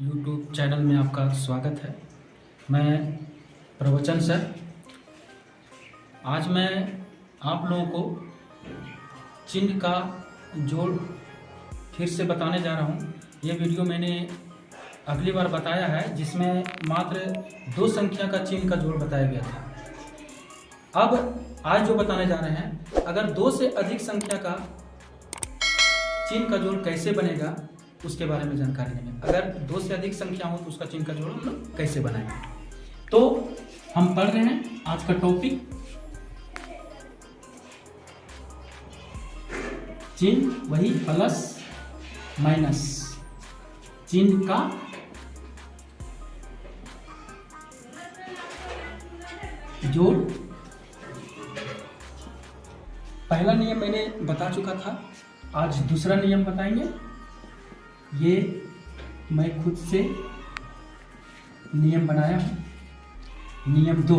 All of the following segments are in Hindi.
यूट्यूब चैनल में आपका स्वागत है। मैं प्रवचन सर। आज मैं आप लोगों को चिन्ह का जोड़ फिर से बताने जा रहा हूँ। ये वीडियो मैंने अगली बार बताया है, जिसमें मात्र 2 संख्या का चिन्ह का जोड़ बताया गया था। अब आज जो बताने जा रहे हैं, अगर 2 से अधिक संख्या का चिन्ह का जोड़ कैसे बनेगा उसके बारे में जानकारी लेंगे। अगर 2 से अधिक संख्या हो तो उसका चिन्ह का जोड़ हम लोग कैसे बनाएंगे। तो हम पढ़ रहे हैं आज का टॉपिक, चिन्ह वही प्लस माइनस, चिन्ह का जोड़। पहला नियम मैंने बता चुका था, आज दूसरा नियम बताएंगे। ये मैं खुद से नियम बनाया हूं। नियम 2,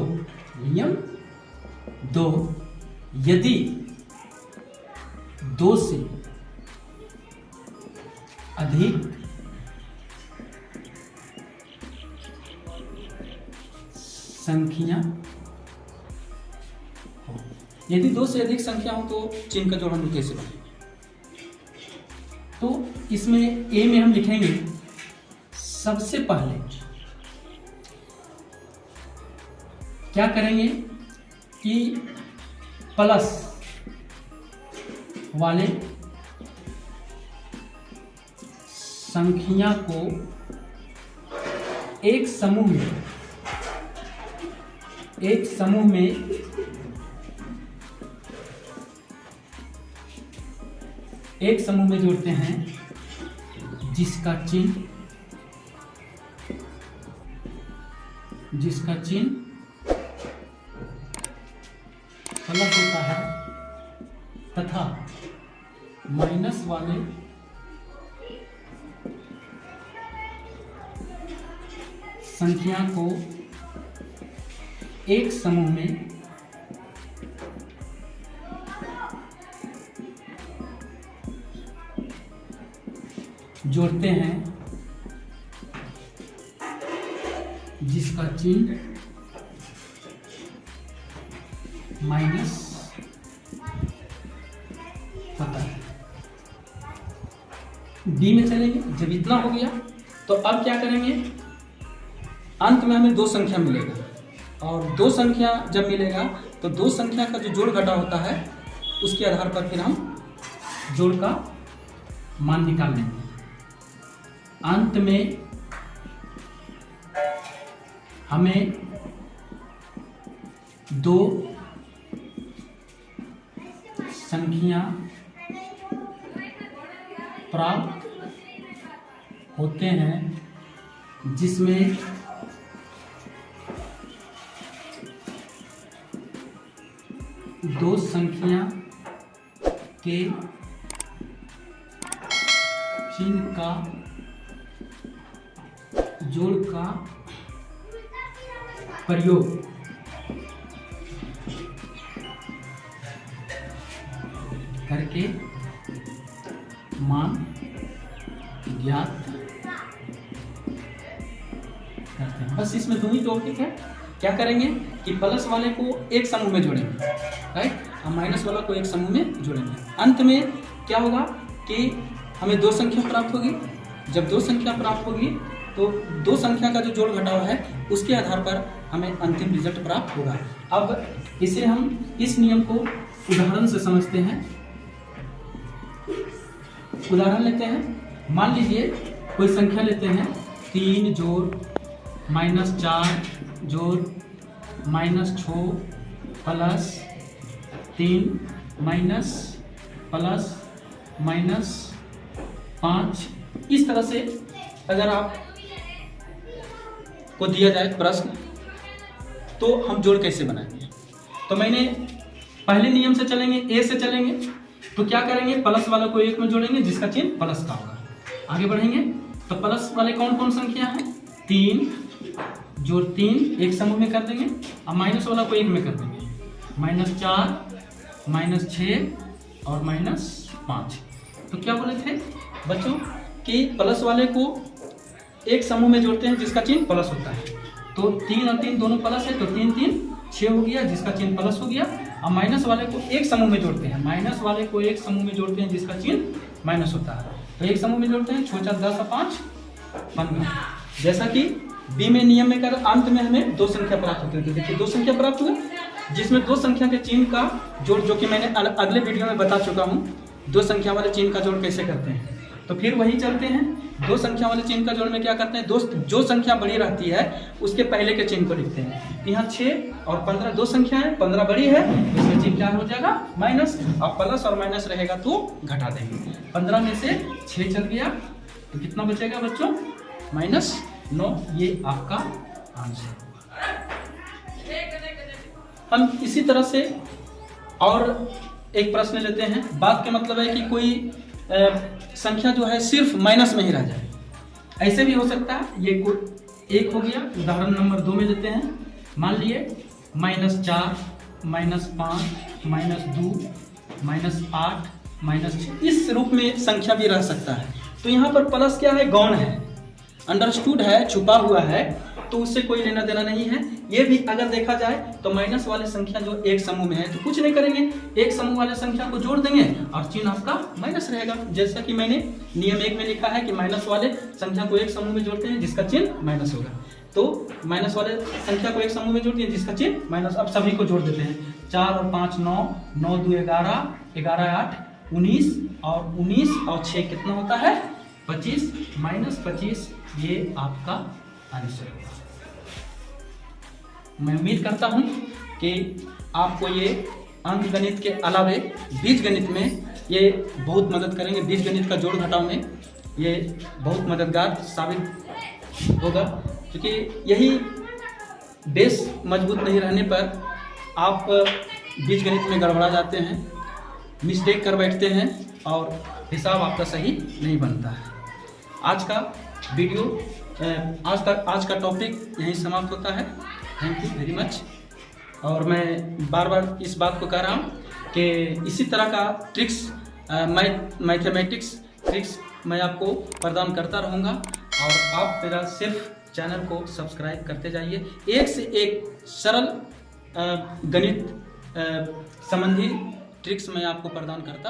यदि 2 से अधिक संख्या हो, यदि 2 से अधिक संख्या हो तो चिन्ह का जोड़ हम कैसे बनाएंगे। तो इसमें ए में हम लिखेंगे, सबसे पहले क्या करेंगे कि प्लस वाले संख्या को एक समूह में जोड़ते हैं, जिसका चिन्ह प्लस होता है, तथा माइनस वाले संख्या को एक समूह में जोड़ते हैं, जिसका चिन्ह माइनस होता है। बी में चलेंगे। जब इतना हो गया तो अब क्या करेंगे, अंत में हमें 2 संख्या मिलेगा, और 2 संख्या जब मिलेगा तो 2 संख्या का जो जोड़ घटा होता है उसके आधार पर फिर हम जोड़ का मान निकाल लेंगे। अंत में हमें 2 संख्या प्राप्त होते हैं, जिसमें दो संख्या के चिन्ह का जोड़ का प्रयोग करके मान ज्ञात करते हैं। बस इसमें 2 ही टॉपिक है। क्या करेंगे कि प्लस वाले को एक समूह में जोड़ेंगे, राइट, और माइनस वाला को एक समूह में जोड़ेंगे। अंत में क्या होगा कि हमें 2 संख्या प्राप्त होगी। जब 2 संख्या प्राप्त होगी तो 2 संख्या का जो जोड़ घटा हुआ है उसके आधार पर हमें अंतिम रिजल्ट प्राप्त होगा। अब इसे हम इस नियम को उदाहरण से समझते हैं। उदाहरण लेते हैं। मान लीजिए कोई संख्या लेते हैं, 3 जोड़ -4 जोड़ -6 प्लस 3 माइनस प्लस -5। इस तरह से अगर आप को दिया जाए प्रश्न, तो हम जोड़ कैसे बनाएंगे। तो मैंने पहले नियम से चलेंगे, ए से चलेंगे। तो क्या करेंगे, प्लस वाला को एक में जोड़ेंगे, जिसका चिन्ह प्लस का होगा। आगे बढ़ेंगे तो प्लस वाले कौन कौन संख्या है, 3 जोड़ 3 एक समूह में कर देंगे, और माइनस वाला को एक में कर देंगे, -4 -6 और -5। तो क्या बोले थे बच्चों कि प्लस वाले को एक समूह में जोड़ते हैं जिसका चिन्ह प्लस होता है। तो 3 और 3 दोनों प्लस है, तो 3 3 6 हो गया जिसका चिन्ह प्लस हो गया। अब माइनस वाले को एक समूह में जोड़ते हैं, माइनस वाले को एक समूह में जोड़ते हैं जिसका चिन्ह माइनस होता है। तो एक समूह में जोड़ते हैं, 6 4 10 और 5 15। जैसा कि बी में नियम में कर अंत में हमें 2 संख्या प्राप्त होती है। तो देखिए 2 संख्या प्राप्त हुई, जिसमें 2 संख्या के चिन्ह का जोड़, जो कि मैंने अगले वीडियो में बता चुका हूँ 2 संख्या वाले चिन्ह का जोड़ कैसे करते हैं। तो फिर वही चलते हैं, 2 संख्या वाले चिन्ह का जोड़ में क्या करते हैं, जो संख्या बड़ी रहती है उसके पहले के चिन्ह को लिखते हैं। यहाँ 6 और 15 2 संख्या है, 15 बड़ी है, इसका चिन्ह क्या हो जाएगा माइनस। अब प्लस और माइनस रहेगा तो घटा देंगे। 15 में से 6 चल गया तो कितना बचेगा बच्चों, -9। ये आपका आंसर होगा। हम इसी तरह से और एक प्रश्न लेते हैं। बात का मतलब है कि कोई संख्या जो है सिर्फ माइनस में ही रह जाए, ऐसे भी हो सकता है। ये कोई एक हो गया, उदाहरण नंबर 2 में लेते हैं। मान लिए -4 -5 -2 -8 -6, इस रूप में संख्या भी रह सकता है। तो यहाँ पर प्लस क्या है, गौण है, अंडरस्टूड है, छुपा हुआ है, तो उससे कोई लेना देना नहीं है। ये भी अगर देखा जाए तो माइनस वाले संख्या जो एक समूह में है तो कुछ नहीं करेंगे, एक समूह वाले संख्या को जोड़ देंगे और चिन्ह आपका माइनस रहेगा। जैसा कि मैंने नियम 1 में लिखा है कि माइनस वाले संख्या को एक समूह में जोड़ते हैं जिसका चिन्ह माइनस होगा। तो माइनस वाले संख्या को एक समूह में जोड़ते हैं जिसका चिन्ह माइनस। अब सभी को जोड़ देते हैं, 4 और 5 9, 9 2 11, 11 8 19 और 19 और 6 कितना होता है 25, -25। ये आपका आंसर होगा। मैं उम्मीद करता हूँ कि आपको ये अंक गणित के अलावे बीज गणित में ये बहुत मदद करेंगे। बीज गणित का जोड़ घटाव में ये बहुत मददगार साबित होगा, क्योंकि यही बेस मजबूत नहीं रहने पर आप बीज गणित में गड़बड़ा जाते हैं, मिस्टेक कर बैठते हैं और हिसाब आपका सही नहीं बनता है। आज का वीडियो आज का टॉपिक यहीं समाप्त होता है। Thank you very much. और मैं बार बार इस बात को कह रहा हूँ कि इसी तरह का ट्रिक्स, मैथमेटिक्स ट्रिक्स मैं आपको प्रदान करता रहूँगा और आप मेरा सिर्फ चैनल को सब्सक्राइब करते जाइए। एक से एक सरल गणित संबंधी ट्रिक्स मैं आपको प्रदान करता